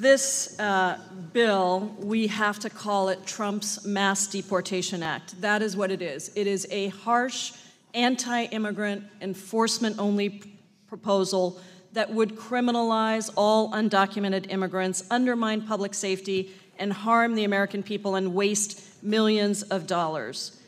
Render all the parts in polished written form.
This bill, we have to call it Trump's Mass Deportation Act. That is what it is. It is a harsh, anti-immigrant, enforcement-only proposal that would criminalize all undocumented immigrants, undermine public safety, and harm the American people and waste millions of dollars.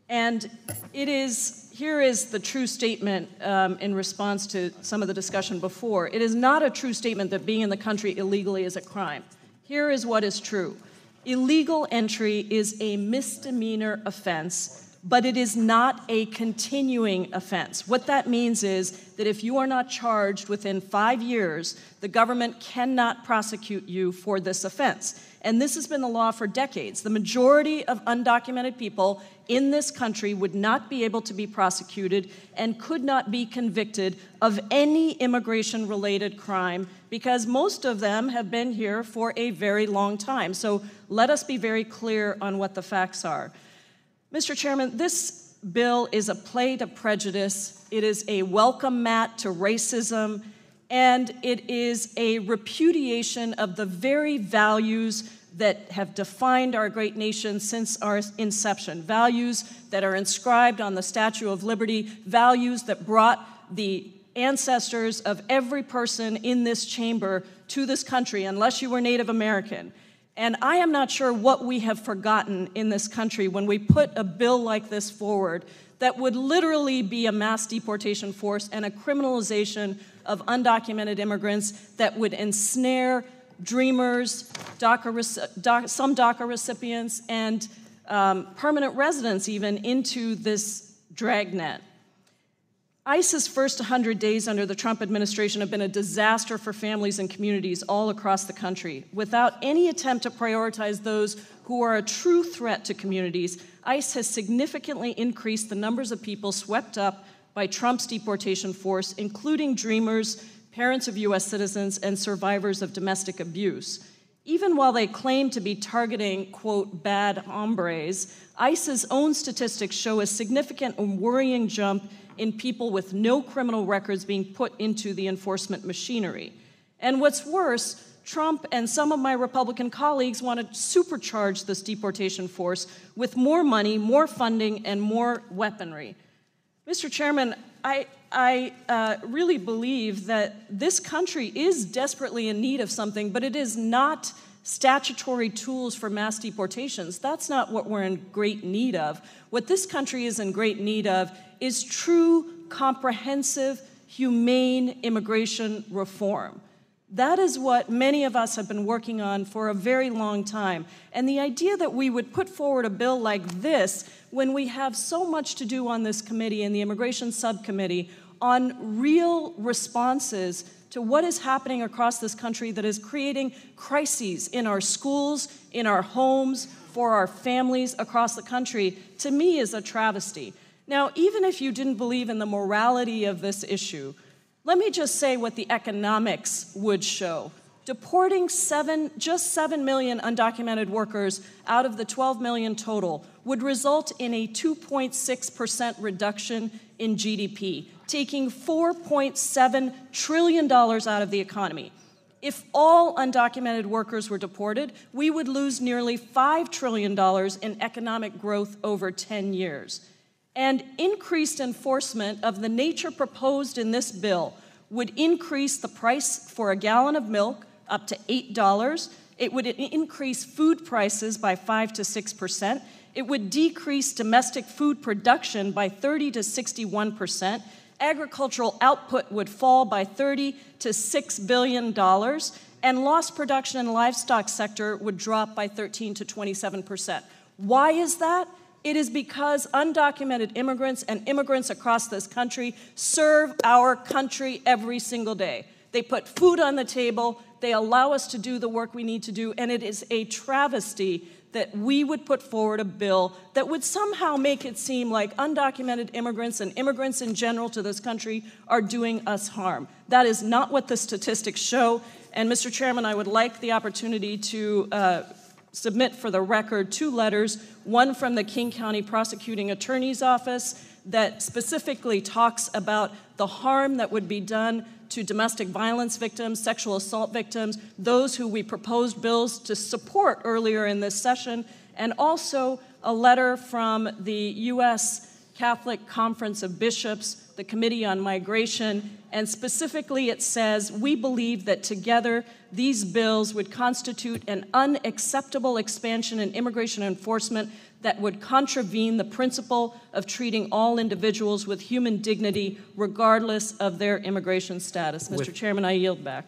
And here is the true statement in response to some of the discussion before. It is not a true statement that being in the country illegally is a crime. Here is what is true. Illegal entry is a misdemeanor offense, but it is not a continuing offense. What that means is that if you are not charged within 5 years, the government cannot prosecute you for this offense. And this has been the law for decades. The majority of undocumented people in this country would not be able to be prosecuted and could not be convicted of any immigration-related crime because most of them have been here for a very long time. So let us be very clear on what the facts are. Mr. Chairman, this bill is a play to prejudice. It is a welcome mat to racism, and it is a repudiation of the very values that have defined our great nation since our inception, values that are inscribed on the Statue of Liberty, values that brought the ancestors of every person in this chamber to this country, unless you were Native American. And I am not sure what we have forgotten in this country when we put a bill like this forward that would literally be a mass deportation force and a criminalization of undocumented immigrants that would ensnare dreamers, some DACA recipients, and permanent residents even into this dragnet. ICE's first 100 days under the Trump administration have been a disaster for families and communities all across the country. Without any attempt to prioritize those who are a true threat to communities, ICE has significantly increased the numbers of people swept up by Trump's deportation force, including dreamers, parents of U.S. citizens, and survivors of domestic abuse. Even while they claim to be targeting, quote, bad hombres, ICE's own statistics show a significant and worrying jump in people with no criminal records being put into the enforcement machinery. And what's worse, Trump and some of my Republican colleagues want to supercharge this deportation force with more money, more funding, and more weaponry. Mr. Chairman, I really believe that this country is desperately in need of something, but it is not statutory tools for mass deportations. That's not what we're in great need of. What this country is in great need of is true, comprehensive, humane immigration reform. That is what many of us have been working on for a very long time. And the idea that we would put forward a bill like this when we have so much to do on this committee and the Immigration Subcommittee on real responses to what is happening across this country that is creating crises in our schools, in our homes, for our families across the country, to me is a travesty. Now, even if you didn't believe in the morality of this issue, let me just say what the economics would show. Deporting just 7 million undocumented workers out of the 12 million total would result in a 2.6% reduction in GDP, taking $4.7 trillion out of the economy. If all undocumented workers were deported, we would lose nearly $5 trillion in economic growth over 10 years. And increased enforcement of the nature proposed in this bill would increase the price for a gallon of milk up to $8. It would increase food prices by 5 to 6%. It would decrease domestic food production by 30 to 61%. Agricultural output would fall by $30 to $6 billion, and lost production in the livestock sector would drop by 13 to 27%. Why is that? It is because undocumented immigrants and immigrants across this country serve our country every single day. They put food on the table, they allow us to do the work we need to do, and it is a travesty that we would put forward a bill that would somehow make it seem like undocumented immigrants and immigrants in general to this country are doing us harm. That is not what the statistics show. And Mr. Chairman, I would like the opportunity to submit for the record 2 letters, one from the King County Prosecuting Attorney's Office that specifically talks about the harm that would be done to domestic violence victims, sexual assault victims, those who we proposed bills to support earlier in this session, and also a letter from the U.S. Catholic Conference of Bishops, the Committee on Migration, and specifically it says, we believe that together these bills would constitute an unacceptable expansion in immigration enforcement that would contravene the principle of treating all individuals with human dignity regardless of their immigration status. Mr. Chairman, I yield back.